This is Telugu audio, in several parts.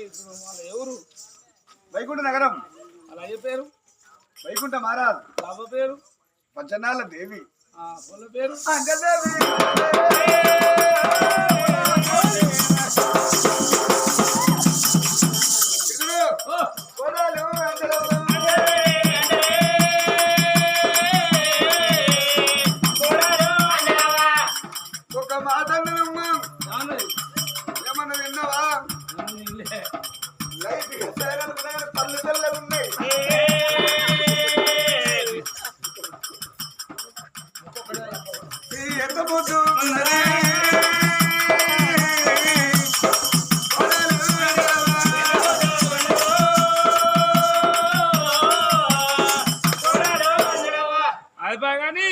ఎవరు? వైకుంఠ నగరం. అలా అయ్యే పేరు? వైకుంఠ మహారాజ్. బాబా పేరు? పంచనాల దేవి. పొల పేరు? అంజదేవి. ఒక మాట ఏమన్నా విన్నావా? లైట్ పళ్ళు తెల్లగా ఉన్నాయి. ఎంత పోతు అది బాగాని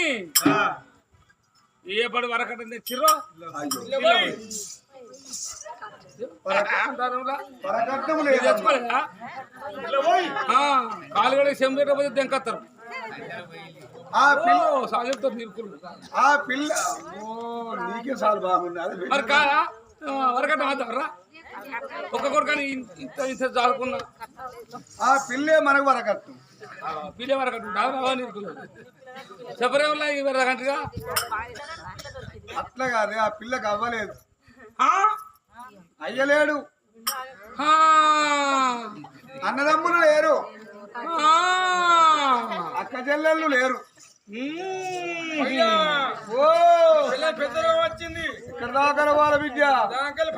ఏ పడి వరకట తెచ్చిర్రో తెచ్చుకోలేదా? కాలుగడ సెంబేట పోతే దెంకత్తారు. సాగుతారు నిరుకులు. ఆ పిల్ల నీకే సార్ బాగున్నది. మరి కాదా వరకట మాత్రరా ఒక్కొక్కరు కానీ ఇంత ఇంత చాలుకున్నా ఆ పిల్లే మనకు వరకట్టు. పిల్లే వరకట్టు రావా నిరుకులు చెప్పరే వల్ల ఈ వరకంటగా అట్లా కాదు. ఆ పిల్లకి అవ్వలేదు, అయ్యలేడు, అన్నదమ్ములు లేరు, అక్క చెల్లెళ్ళు లేరు. పెద్దగా వచ్చింది ఇక్కడ దాకా వాళ్ళ విద్య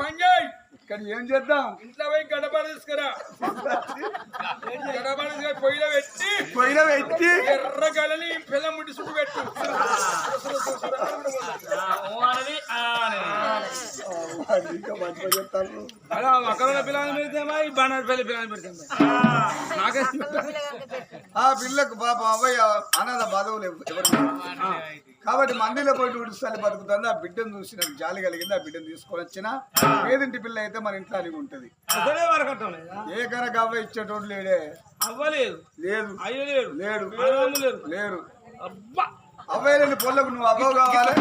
పని చేయి. ఇక్కడ ఏం చేద్దాం? ఇంట్లో పోయి గడప తీసుకురా. గడప పొయ్యిలో పెట్టి ఎర్ర గలని పిల్ల ముట్టి చుట్టు పెట్టు. అక్కడ పిల్లలు పెడితేమా ఈ బండారు పిల్ల పిల్లలు పెడతాం. నాకే ఆ పిల్లకు పాప అవ్వయ్య అనాథ బాధవు లేవు ఎవరు కాబట్టి మందిలో పోయి ఉడిస్తాలి బతుకుతుంది. ఆ బిడ్డను చూసి నాకు జాలి కలిగింది. ఆ బిడ్డను తీసుకొని వచ్చిన ఏదింటి పిల్ల అయితే మన ఇంట్లో అని ఉంటది. ఏ కనుక అవ్వ ఇచ్చేటోడు లేడే. అవ్వలేదు, లేదు, అయ్యలేడు, లేడు, లేరు. అవ్వలేని పొల్లకు నువ్వు అవ్వ కావాలి.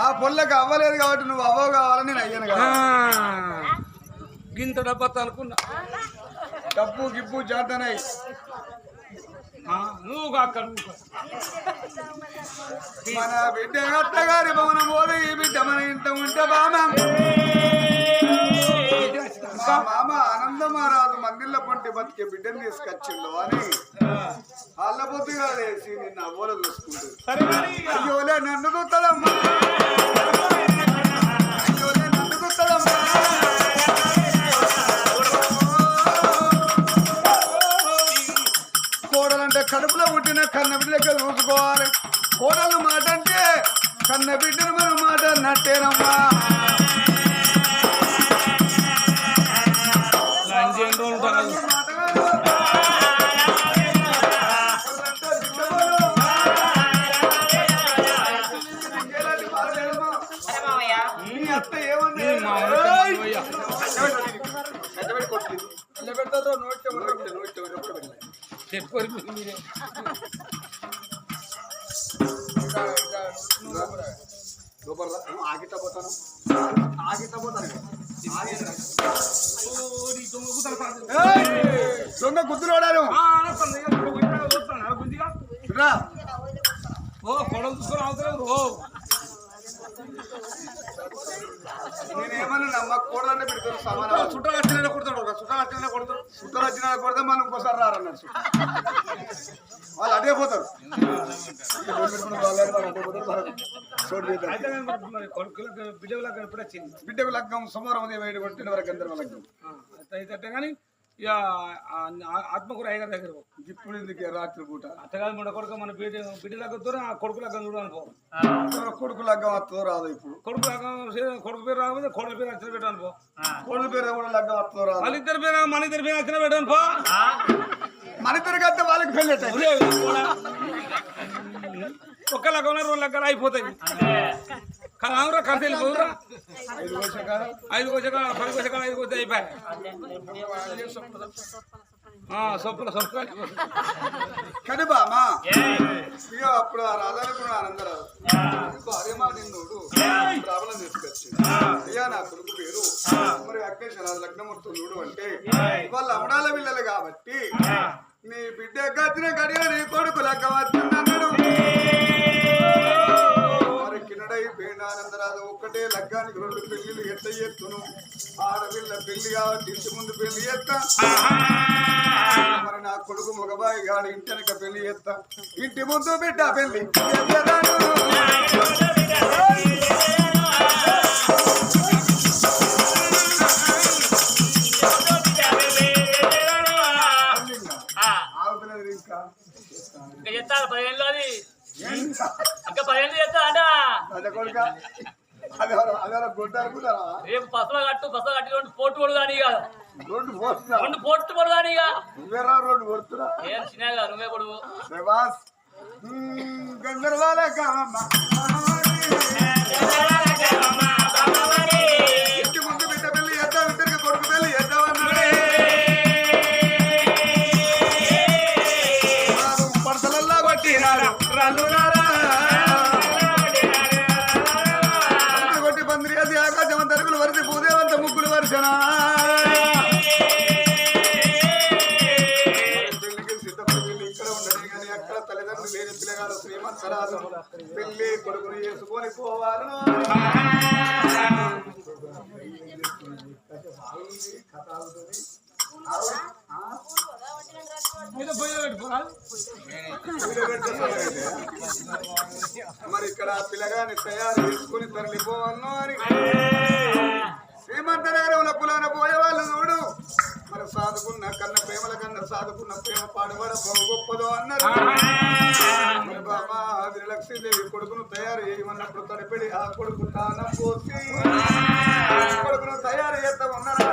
ఆ పొల్లకు అవ్వలేదు కాబట్టి నువ్వు అవ్వ కావాలని నేను అయ్యాను కదా. గింత డబ్బా అనుకున్నా. డబ్బు గిబ్బు జాతనాయి. నువ్వు కాక మన బిడ్డ అత్తగారి భవనం పోదు. ఈ బిడ్డ మన ఇంట ఉంటే బామ మామ ఆనందమారాజు మందిళ్ళ పొంటి బతికే బిడ్డను తీసుకొచ్చిండు అని వాళ్ళ పొద్దుగా వేసి నిన్న అవ్వలో చూసుకుంటుంది. అయ్యోలే నన్ను గుర్తదమ్మా, అయ్యోలే నన్ను గుర్తదమ్మా. కోడలంటే కడుపులో పుట్టిన కన్న బిడ్డలకి చూసుకోవాలి. కోడలు మాట అంటే కన్న బిడ్డను మనం మాట నట్టేనమ్మా. అత్త ఏమన్నా పెడతారో నోట్ చెప్పుకోరు. ఆగితా పోతాను, ఆగితా పోతాను. దొంగ గుద్దులోడాను. ఓ పొడవు చూసుకొని అవుతారు. ఓ నేనేమన్నా నమ్మ కూడదంటే పెడతారు. సమానం చుట్టాలు వచ్చిన కొడతాడు, చుట్టాలు వచ్చిన కొడతారు. చుట్టాలు వచ్చిన కొడితే మనం ఇంకోసారి రారన్నారు. వాళ్ళు అదే పోతారు. బిడ్డకు లగ్గం సోమవారం ఉదయం 7 కొట్టిన వరకు గంధర్వ లగ్గం అయితే కానీ ఇక ఆత్మకూర అయ్యగారి దగ్గర ఇప్పుడు ఎందుకు రాత్రి పూట అత్తగారి మన కొడుకు మన బిడ్డ లగ్గతో ఆ కొడుకు లగ్గం చూడాలని పో. కొడుకు లగ్గం అత్తో రాదు. ఇప్పుడు కొడుకు లగ్గం కొడుకు పేరు రాకపోతే కొడుకు పేరు వచ్చిన పెట్టాను పో. కొడుకు పేరు కూడా లగ్గం అత్తో రాదు. మన ఇద్దరి పేరు వచ్చిన పెట్టాను పో. మన ఇద్దరికి వస్తే వాళ్ళకి పెళ్ళి ఒక్క లగ్గం 2 లగ్గాలు అయిపోతాయి. కావురా కలిసి వెళ్ళిపోదురా. 5 కోసకాలం 10 కోసకాలు 5 కోసే అయిపోయాయి. సొప్పుల కానీ బామా ఇక అప్పుడు ఆ రాజాలకు ఆనందరావు అయ్యా నా కొడుకు పేరు మరి అగ్నేశ్వర లగ్నమూర్తులు అంటే వాళ్ళ అమడాల పిల్లలు కాబట్టి నీ బిడ్డ గచ్చిన గడియ నీ కొడుకు లెక్క వచ్చిందన్నాడు. మరి కిన్నడైపోయినానందరాదు ఒక్కటే లగ్గానికి 2 పెళ్లిలు ఎట్ట ఎత్తును ఆడపిల్ల పెళ్లి కాబట్టి ఇంటి ముందు పెళ్లి ఎత్తా మరి నా కొడుకు మగబాయి గాడు ఇంటెనక పెళ్లి ఎత్తా ఇంటి ముందు బిడ్డ పెళ్లి చెప్తాను 10 ఏళ్ళు అది ఇంకా 10 ఏళ్ళు చెప్తా అంటా రేపు బస్సులో కట్టు కట్టి 2 పోటు పడు కానీ ఇక 2 పోటు పడు కానీ ఇక ఏం చిన్నగా నువ్వే పడువు గందర్వాల ఇంటి ముందు బిడ్డ పెళ్లి చేద్దాం ఇద్దరికి కొడుకు పెళ్లి చేద్దామన్నాడే పడతలల్లా కొట్టినారు కొట్టి పందిరి అది ఆకాశం తరుగులు వరిసి పూదేవంత ముగ్గులు వర్షన పెళ్లికి సిద్ధపడి పెళ్లి ఇక్కడ ఉండదు కానీ అక్కడ తల్లిదండ్రులు లేని పిల్లగాడు శ్రీమంతరాజు పెళ్లి కొడుకుని చేసుకొని పోవాలి మరి ఇక్కడ పిల్లగాని తయారు చేసుకుని తరలిపోవాలను అని శ్రీమంత నగరంలో కులాన పోయేవాళ్ళు చూడు మరి సాధుకున్న కన్న ప్రేమల కన్నా సాధుకున్న ప్రేమ పాడుబడ గొప్పదో అన్నారు. మరి బాబా లక్ష్మీదేవి కొడుకును తయారు చేయమన్నప్పుడు తడిపెడి ఆ కొడుకు తానం పోసి కొడుకును తయారు చేస్తా ఉన్నారా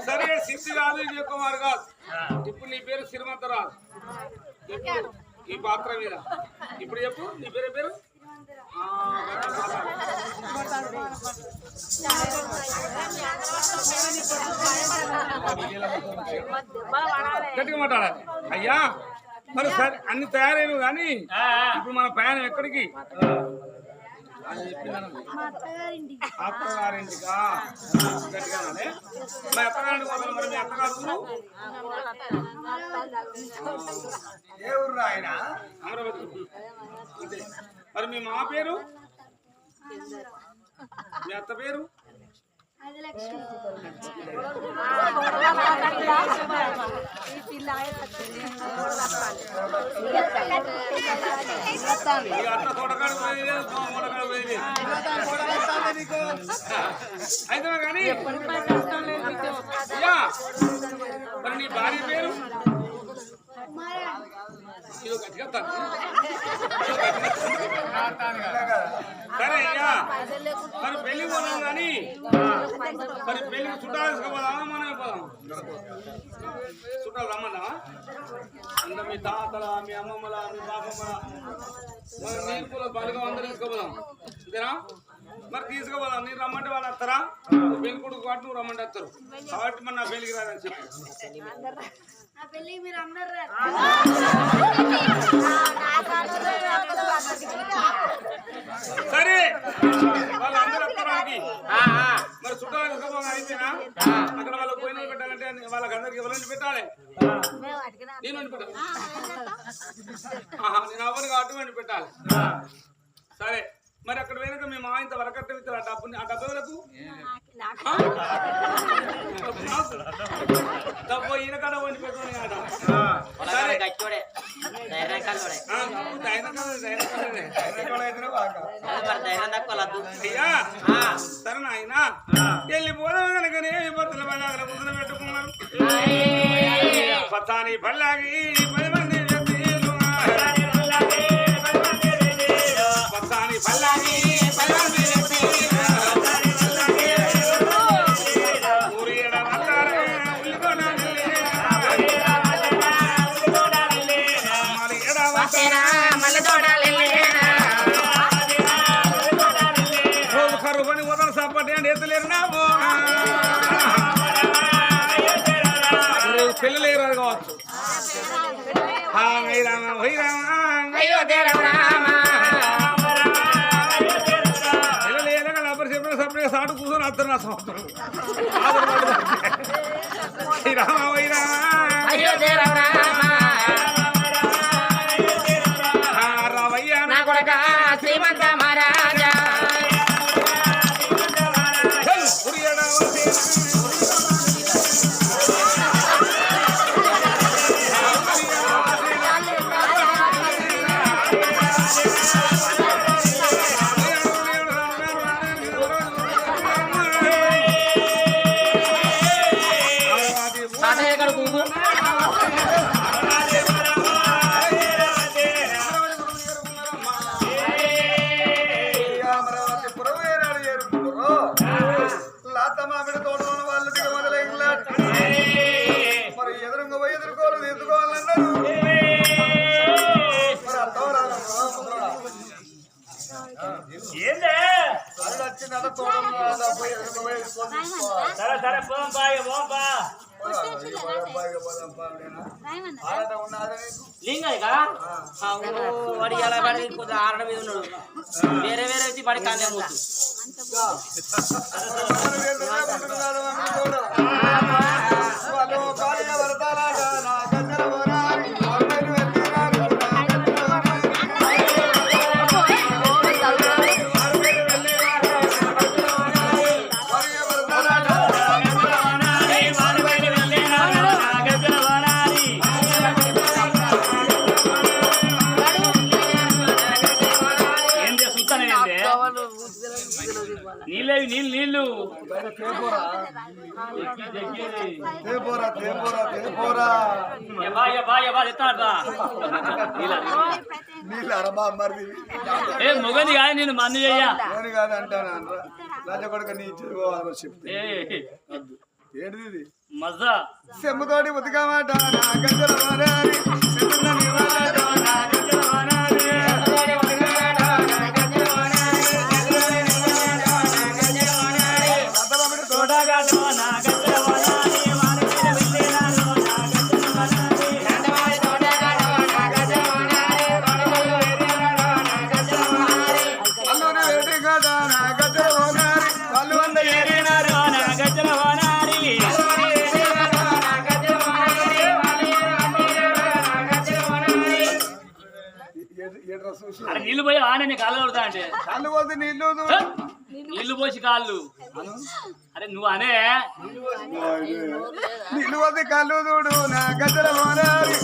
సరే సిద్ధి కాదు విజయ కుమార్ కాదు. ఇప్పుడు నీ పేరు శ్రీమంతరాజు. ఈ పాత్ర మీద ఇప్పుడు చెప్పు నీ పేరు గట్టిగా మాట్లాడాలి అయ్యా. మరి సరే అన్ని తయారైన కానీ ఇప్పుడు మన ప్రయాణం ఎక్కడికి? అత్తగారింటికా? గట్టిగా మరి అత్తగారింటి కోసం మరి మీ అత్తగారు ఏ ఊరు ఆయన? అమరావతి. మరి మీ మా పేరు, మీ అత్త పేరు? ఈ అత్త తోటకాడు పోయింది తోటకాడు పోయింది అయితే కానీ అయ్యా మరి నీ భార్య పేరు ఇదో గట్టిగా తను. సరే అయ్యా మరి పెళ్లి పోదాం కానీ మరి పెళ్లికి చుట్టాలు వేసుకోపోదామా మనమే పోదాం చుట్టాలు రమ్మన్నావా ఇంకా మీ తాతల మీ అమ్మమ్మల మీ పాపమ్మల మరి నీళ్ళు పూల బాలుగా అందరూ తీసుకోపోదాం అంతేనా మరి తీసుకుపోదాం నేను రమ్మంటే వాళ్ళు వస్తారా పెళ్లి కొడుకు పాటు నువ్వు రమ్మంటే వస్తారు కాబట్టి మరి నా పెళ్లికి రాదని చెప్పి సరే వాళ్ళందరూ వస్తారానికి మరి చుట్టాలు తీసుకోపోదాం అయితేనా అక్కడ వాళ్ళకి పోయిన పెట్టాలంటే వాళ్ళకి అందరికి ఎవరైనా పెట్టాలి నేను వండి పెట్టాలి నేను ఎవరికి అటువంటి పెట్టాలి సరే మరి అక్కడ పోయినాక మేము ఆయన వరకట్ట ఇస్తారు ఆ డబ్బులకు డబ్బు ఈయన కన్నా వండి పెట్టుకుని అయ్యా సరే నాయన వెళ్ళిపోదాం కనుకనే బతుల బళ్ళాగల ముద్ర పెట్టుకున్నారు పచ్చాని బళ్ళాగి 10 మంది పచ్చాని బళ్ళాగి 10 మంది పిల్లలు రాదు కావచ్చు పిల్లలు ఏదైనా చెప్పిన సపరేట్గా సాటు కూర్చొని అత్తరు నా సంవత్సరం శ్రీరామ రావయ్యా నా కొడక శ్రీమంత మహారాజా వాడి ఎలా పడి ఆరడ మీద ఉన్నాడు వేరే వేరే వచ్చి పడి కానే పోతు నీళ్ళు మొగది కాదు నేను మంది చెయ్యా కొడుకు నీ చెప్పుకోవాలి ఏంటిది మజా సెమ్ముతోటి ఉతికమాట నీళ్ళు పోయి ఆనే కాళ్ళు కొడతా అంటే కాళ్ళు పోతే నీళ్ళు నీళ్లు పోసి కాళ్ళు అరే నువ్వు అనే నిలువది కళ్ళు చూడు నా గజల మోనాలి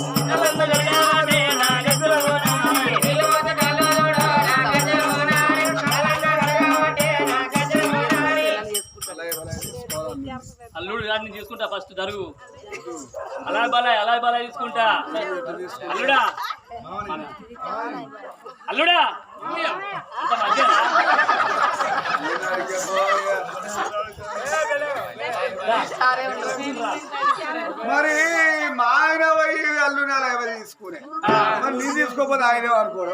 అల్లుడు గారిని తీసుకుంటా ఫస్ట్ జరుగు అలా బలాయ్ తీసుకుంటా అల్లుడా అల్లుడా అంత మధ్యనా? మరి మా ఆయన పోయి అల్లు నెల ఎవరు తీసుకునే మరి నేను తీసుకోపోతే ఆయనే అనుకోడు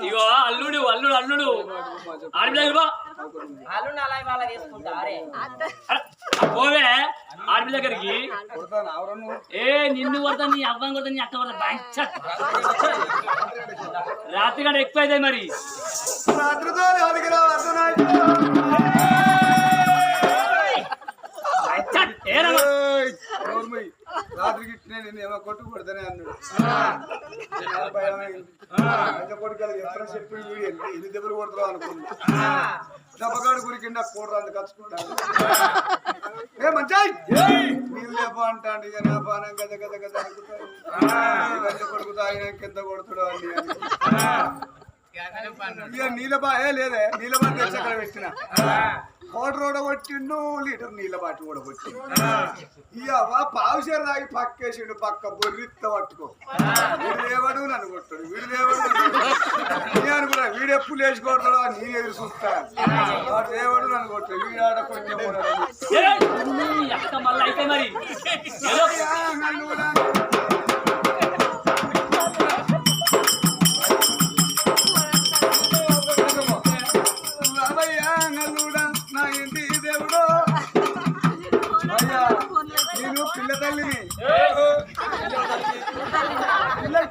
ఇగో అల్లుడు ఆడపిల్ల అల్లుని అలా వాళ్ళ తీసుకుంటా అరే పోవే ఆడపిల్ల దగ్గరికి నిన్ను కొడతా నీ అవ్వం కొడతా నీ అక్క కొడతా రాత్రి గడ ఎక్కువ అవుతాయి మరి రాత్రికి నేను ఏమో కొట్టు కొడతానే అన్నాడు కొడుకు ఎక్కడ చెప్పి ఎన్ని దెబ్బలు కొడతావు అనుకున్నా దెబ్బగాడు గురికి నాకు కూడరు అంత కచ్చుకుంటాను ఏ మంచాయ్ నీళ్ళు లేప అంటాడు ఇక నా పానం గద గద గద అనుకుంటాడు కొడుకుతా ఆయన కింద కొడుతుడు అని ఇక నీళ్ళబా లేదే నీళ్ళబా తెచ్చి అక్కడ పెట్టిన కోట రోడ కొట్టిండు లీటర్ నీళ్ళ బాటి కూడా కొట్టిండు ఇవ్వ పావుసేరు తాగి పక్కేసిండు పక్క బొర్రిత్త పట్టుకో వీడు లేవడు నన్ను కొట్టాడు వీడు లేవడు నేను అనుకున్నా వీడు ఎప్పుడు లేచి కొడతాడు అని నేను ఎదురు చూస్తాను వాడు లేవడు నన్ను కొట్టాడు వీడు ఆడ కొంచెం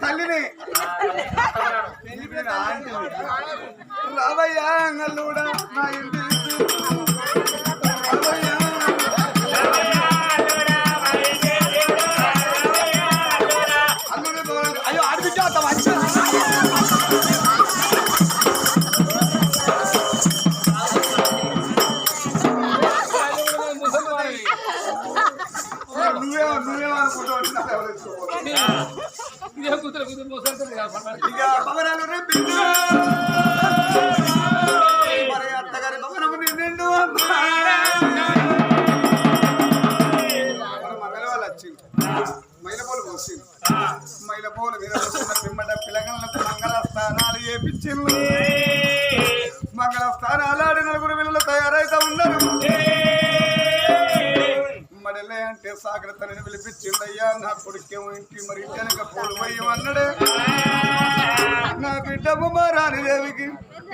తల్లిని రావయ్యా అంగల్లుడా నా ఇంటి అయ్యో ఆడిపించా మంచి మరి అత్తగారి భవనము నిండు మంగళవాళ్ళు వచ్చింది మైలపోలు పోసింది మైలపోలు మీద పిమ్మట పిల్లగలకు మంగళ స్థానాలు చేపించింది మంగళ స్థానాలు ఆడి నలుగురు పిల్లలు తయారైతే ఉన్నారు మడలే అంటే సాగరతని పిలిపించిందయ్యా నా కొడుకేమో ఇంటి మరి వెనక పోలు వయ్యమన్నాడే నా బిడ్డ రాణి దేవికి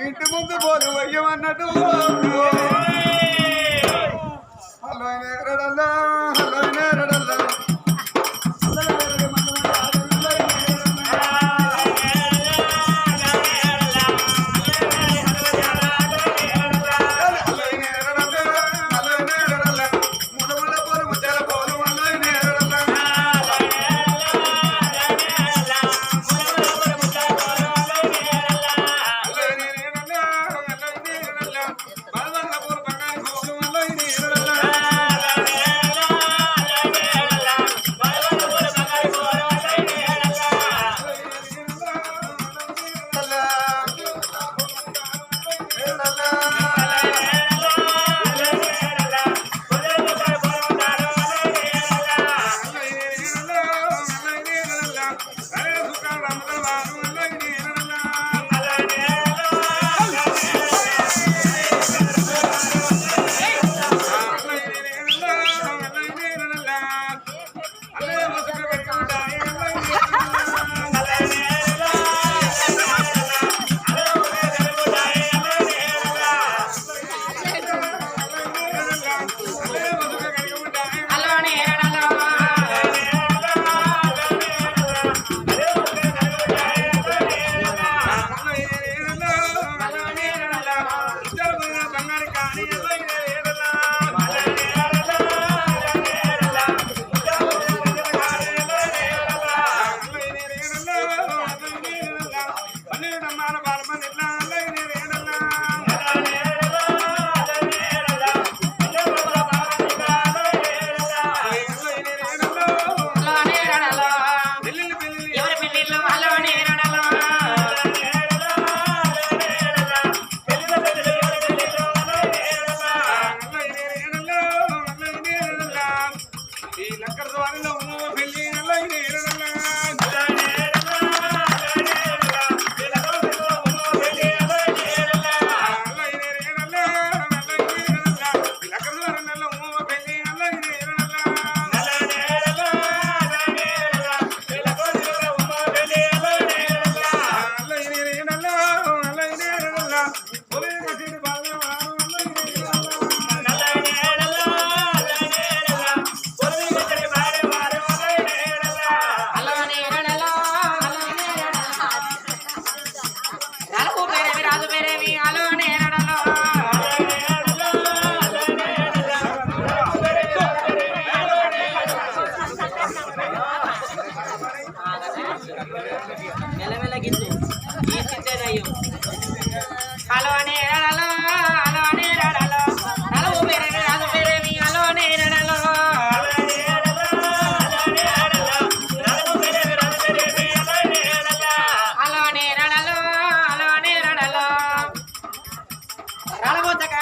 ఇంటి ముందు పోలు వయ్యమన్నట్టు హలో నేరడల్లా హలో నేరడల్లా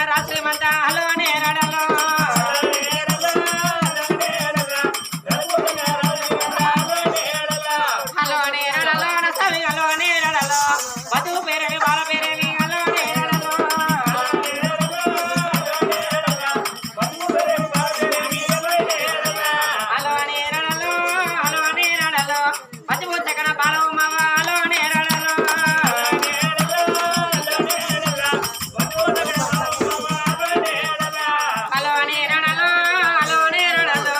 రాత్రిమంతా హలో నేరడలో హలో నేరడలో నసవి హలో నేరడలో వధువు పేరేమి బాల పేరేమి హలో నేరడలో హలో నేరడలో హలో నేరడలో వధువు చకన బాలవు మామ హలో నేరడలో హలో నేరడలో హలో నేరడలో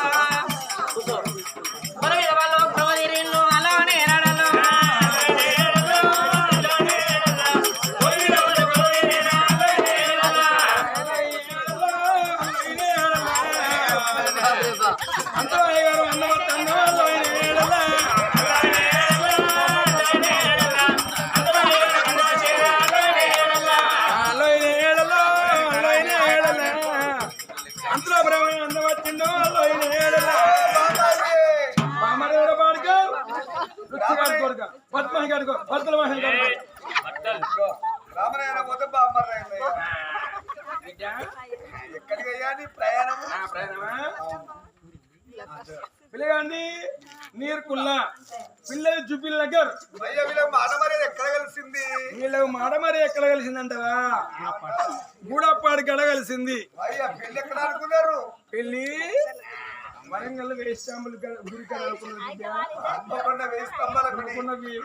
పొరవిద వాళ్ళు ప్రవదిరిల్లు హలో నేరడలో రామనాయన పోతే బామ్మర్రాయన ఎక్కడికి అయ్యా నీ ప్రయాణం పిల్లగాండి నీరు కుల్లా పిల్లలు జుపిల్ నగర్ అయ్యా వీళ్ళకి మాట మర్యాద ఎక్కడ కలిసింది వీళ్ళకి మాట మరి ఎక్కడ కలిసిందంటవా గూడప్పాడి గడ కలిసింది అయ్యా పెళ్ళి ఎక్కడ అనుకున్నారు పెళ్ళి వరంగల్ వేస్తాంబులు గుడి కాడ అనుకోకుండా వేయి స్తంభాల గుడి.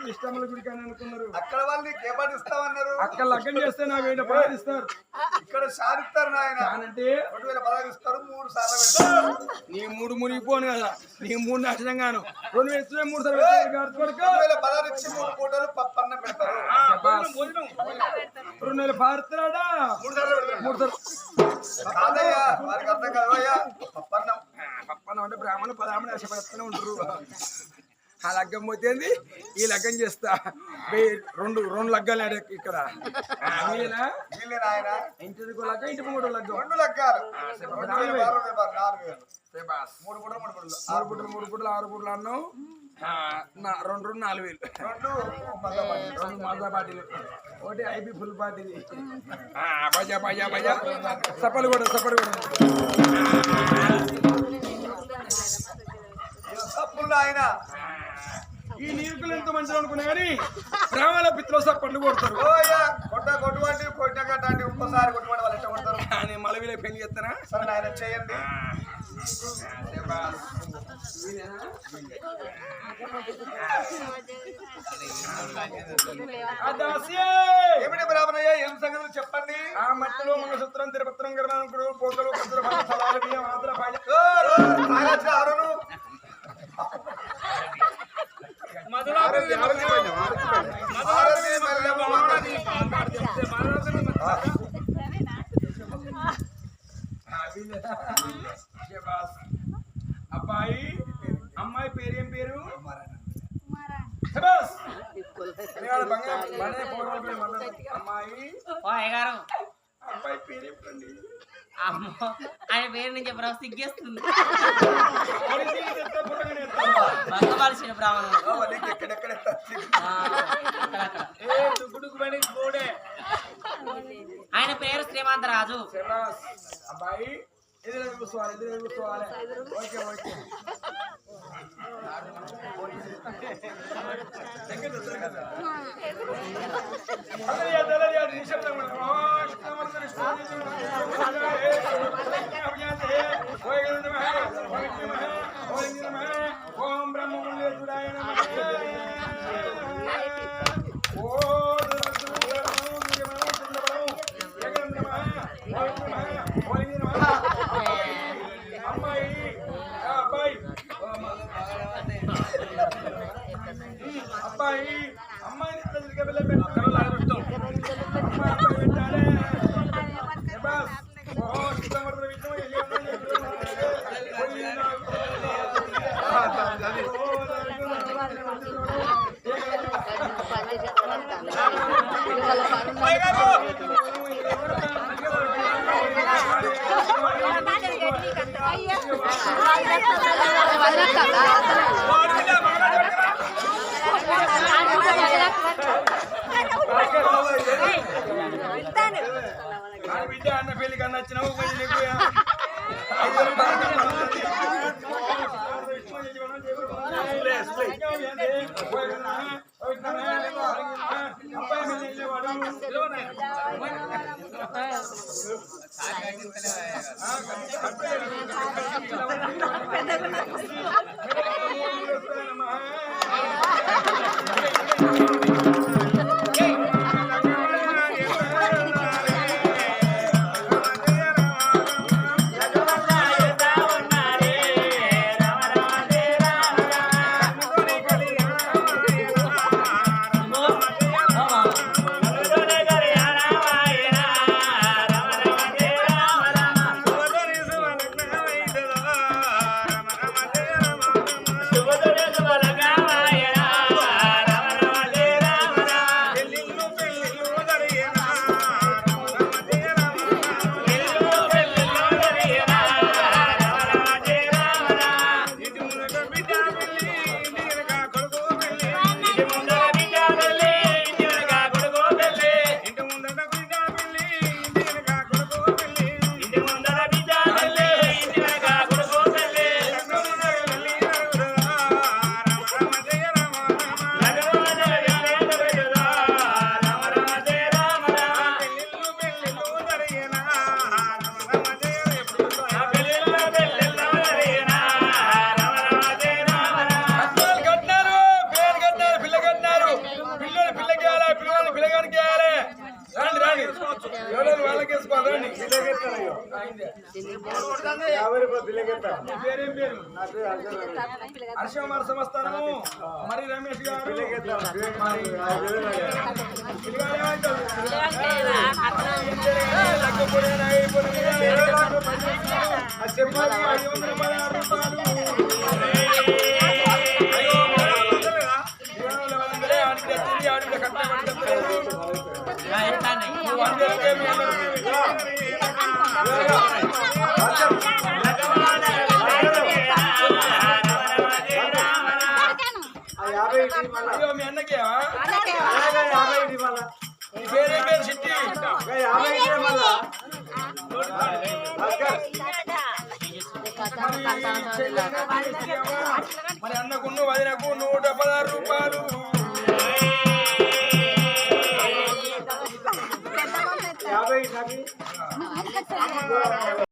వేస్తాంబుల గుడి కాడ అనుకున్నారు అక్కడ వాళ్ళు నీకు ఏ పాట ఇస్తామన్నారు అక్కడ లగ్గం చేస్తే నాకు 1000 రూపాయలు ఇస్తారు ఇక్కడ సాధిస్తారు నాయన అంటే 2000 ఇస్తారు 3 సార్లు పెడతారు నీ 3 మునిగిపోను కదా నీ 3 నాశనంగాను 2 వేస్తే 3 సార్లు పెట్టారు కొడుకు 2016 ఇచ్చి 3 పూటలు పప్పు అన్నం పెడతారు 2 నెలలు పారుతున్నాడా 3 సార్లు పెడతారు 3 సార్లు కాదయ్యా వారికి అర్థం కాదయ్యా పప్పు అన్నం పప్పన అంటే బ్రాహ్మణ పదామని ఆశపడుతూనే ఉంటారు ఆ లగ్గం పోతేంది ఈ లగ్గం చేస్తా 2 లగ్గాలు ఇక్కడ వీళ్ళే నాయన ఇంటికి లగ్గం ఇంటికి 3 లగ్గం 2 లగ్గాలు 4,000 3 పూటలు 3 పుట్టలు 6 పుట్టలు అన్నం 2 4,000 2 మజా పార్టీలు ఒకటి ఐపీ ఫుల్ పార్టీది బజా బజా బజా సపలు కూడా తప్పులు ఆయన ఈ నీరుకులు ఎంతో మంచిగా అనుకున్నా కానీ బ్రాహ్మణ పిత్రులు సప్పట్లు కొడతారు ఓయ్యా కొట్టవాటి కొట్టినట్టు ఒక్కసారి కొట్టుబడి వాళ్ళు ఎట్లా కొడతారు కానీ మలవిలో పెళ్లి చేస్తారా సరే ఆయన చేయండి ఏమిటి బ్రాహ్మణయ్య ఏం సంగతులు చెప్పండి ఆ మట్టిలో మంగళసూత్రం తిరుపత్రం గర్భానుకుడు పోకలు కత్తులు సలాలు బియ్యం ఆతుల పాయ ఆరును అబ్బాయి అమ్మాయి పేరేం పేరు అమ్మాయి అబ్బాయి పేరేంటండి అమ్మో ఆయన పేరు నుంచి బ్రహ్మ సిగ్గేస్తుంది బంగపాల్సిన బ్రాహ్మణుడు ఎక్కడెక్కడ ఆయన పేరు శ్రీమంతరాజు అబ్బాయి ఎదురు కూర్చోవాలి ఓకే ఓకే ఓం బ్రహ్మముల్లేశ్వరాయ అబ్బాయి అమ్మాయిని బిడ్డ అన్న పెళ్లి కన్నా వచ్చినావు కొంచెం నీకు 5,000 హర్షమార్ సంస్థానము మరి రమేష్ గారు మీ అన్నకే పేరే పేరు సిట్టి మరి అన్నకున్న వదినకు 116 రూపాయలు.